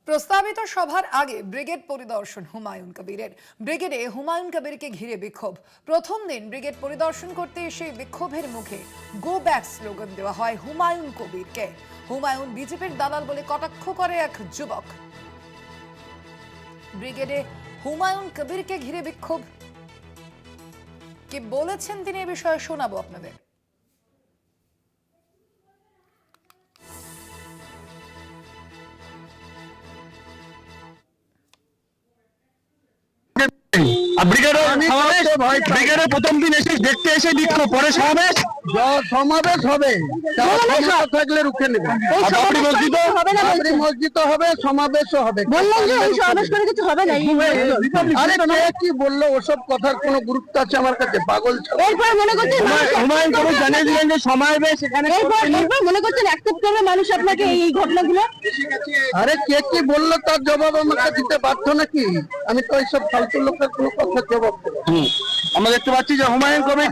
প্রস্তাবিত সভার আগে ব্রিগেড পরিদর্শন হুমায়ুন কবিরের। ব্রিগেডে হুমায়ুন কবিরকে ঘিরে বিক্ষোভ। প্রথম দিন ব্রিগেড পরিদর্শন করতে এসে বিক্ষোভের মুখে গো ব্যাক স্লোগান দেওয়া হয় হুমায়ুন কবিরকে। হুমায়ুন বিজেপির দালাল বলে কটাক্ষ করে এক যুবক। ব্রিগেডে হুমায়ুন কবিরকে ঘিরে বিক্ষোভ। কি বলেছেন তিনি এ বিষয়ে শোনাবো আপনাদের। ব্রিগেডের প্রথম দিন এসে দেখতে এসে বিক্ষোভ, পরে সমাবেশ সমাবেশ হবে, থাকলে রুখে নেবে। মসজিদ হবে, সমাবেশও হবে। আরে কে কি বললো ওসব কথার কোনো গুরুত্ব আছে আমার কাছে? পাগল হুমায়ুন কবির জানিয়ে দিলেন যে সমাবেশ এখানে মনে করছেন অ্যাকসেপ্ট করবে মানুষ আপনাকে এই ঘটনাগুলো? আরে কে কি বললো তার জবাব আমাকে দিতে বাধ্য নাকি? আমি তো এইসব ফালতু লোকের কোনো কথার জবাব দেবো। আমরা দেখতে পাচ্ছি যে হুমায়ুন কবির